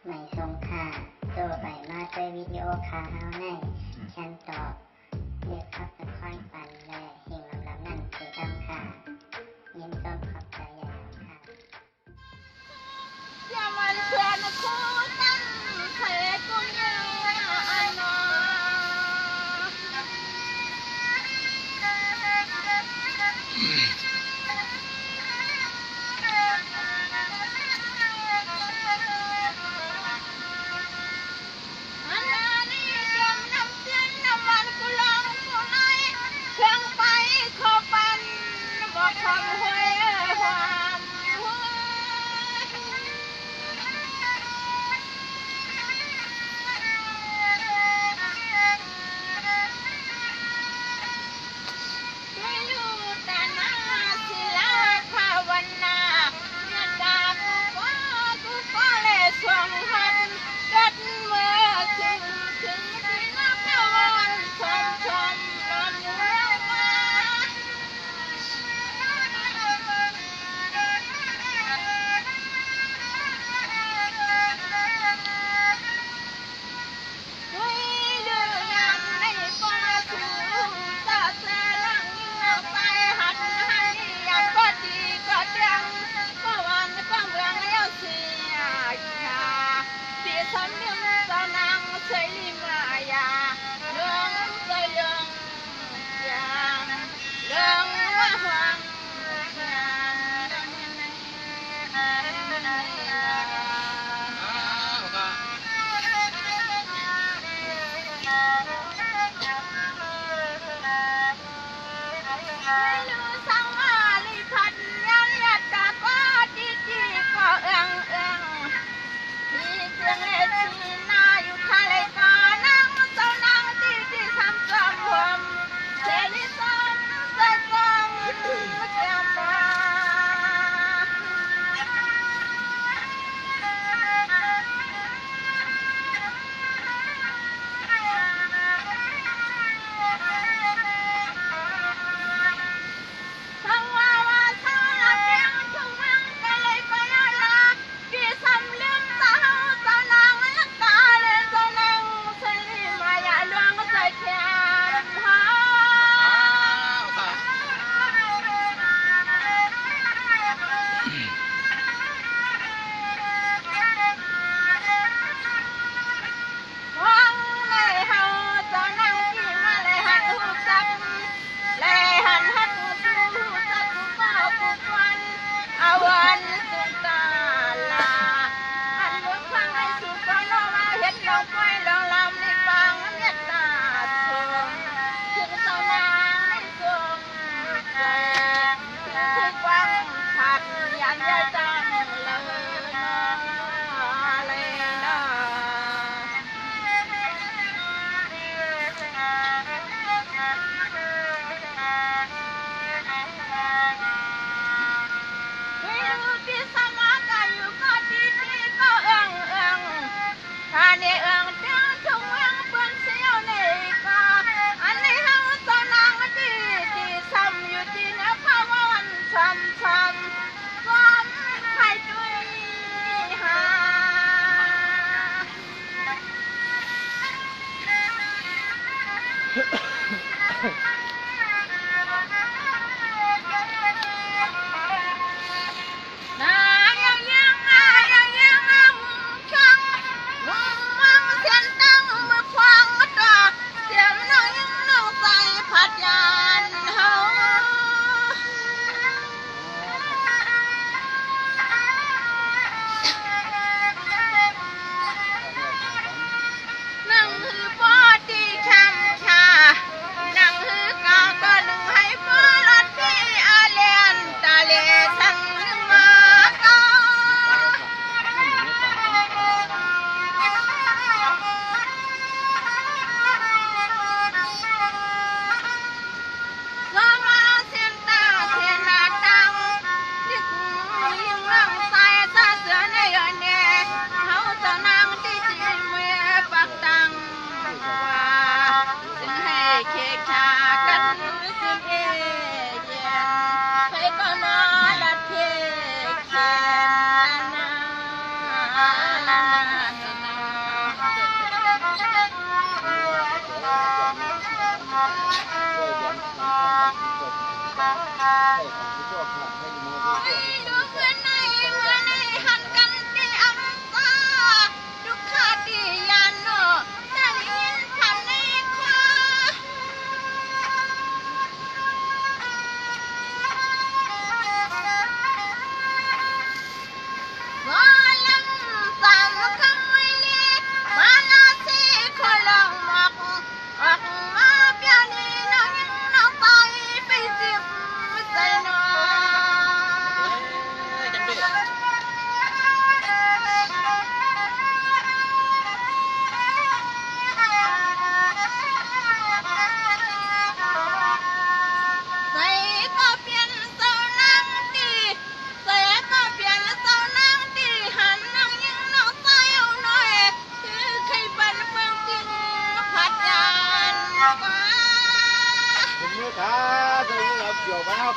ไม่ทรงค่าตัวใบมาด้วยวิดีโอคาเฮาในฉันตอบเลือกขับนครปันและเฮงลำนั่นคือดำค่ะยินต้นขอบใจใหญ่ค่ะอย่ามันเพื่อนคู่ตั้งเทกุญแจอันนอ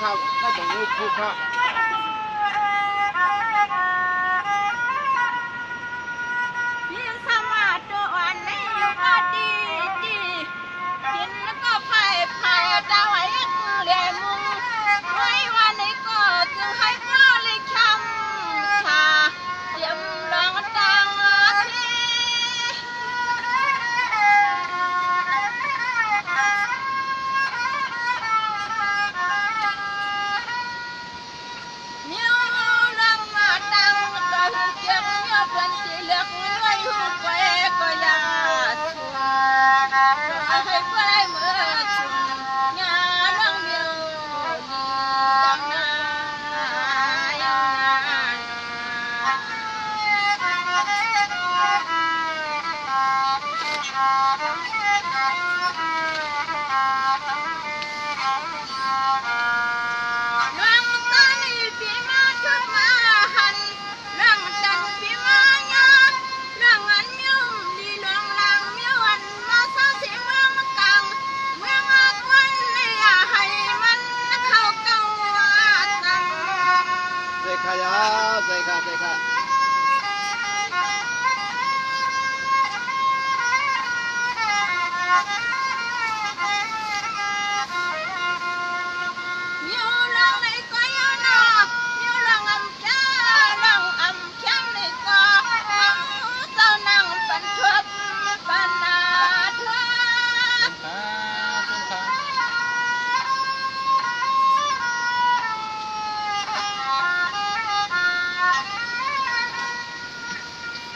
ครับน่าจะรู้คุกครับ พี่สมาร์ทตัวอ่อนในอยู่ก็ดีดีกินแล้วก็ไผ่ดาวไว้เหลี่ยมุงไว้วันนี้ก็จึงให้บริคำชาเตรียมรองตังทีนิ้วรังมาตังตัวเก็บเนื้อเป็นสีเหลืองไว้หูไว้ก็ยาชัวให้ไว้เมื่อชุนงานรังเมียวดีดังนารังตาลีปีมาชุดมาหันรังจันปีมายารังอันมิวลีลวงลังมิวอันมาสาวสีเมืองตังเมืองวันนี้อย่าให้มันเข้าเก่าตัง ใส่ขายาใส่ขา nhiều lần này có yêu nọ nhiều lần âm chăng này có tao nàng phần thuốc phần thuốc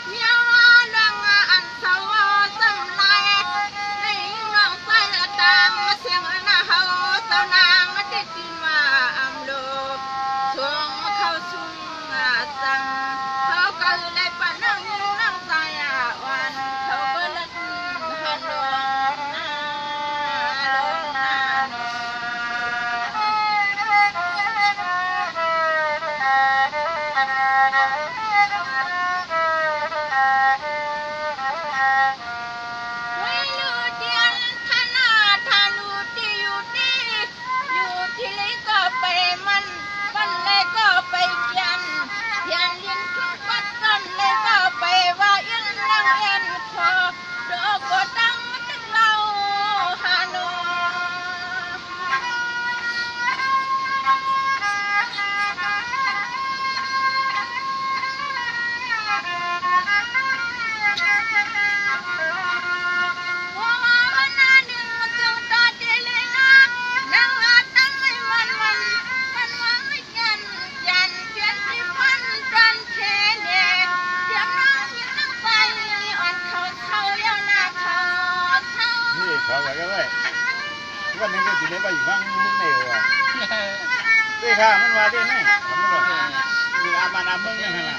เมียวเรื่องอันเศร้าสำลัยในน้องใส่ตามเสียงหน้าเฮาเต้านางติดดินว่าอำโลกช่วงเข้าชุ่มสั่งเขาก็เลยปะนั่งนั่งใจวันเขาก็เล่นหันลงหน้าลงหน้า ไม่รู้เดียนทนาทานูที่อยู่ที่ไหนก็ไปมันเลยก็ไปเกียนเลียนทุกปัดกันเลยก็ไปว่าอินนังเอ็นคอดอกก็ตั้งตึกเราฮานอ นี่เขาอะไรกันเลยวันนี้ก็สิได้ไปอีกบ้างมึงไม่เหรอด้วยค่ะมันว่าด้วยนี่ทำไม่หรอกมีอามานามึงนี่ฮะ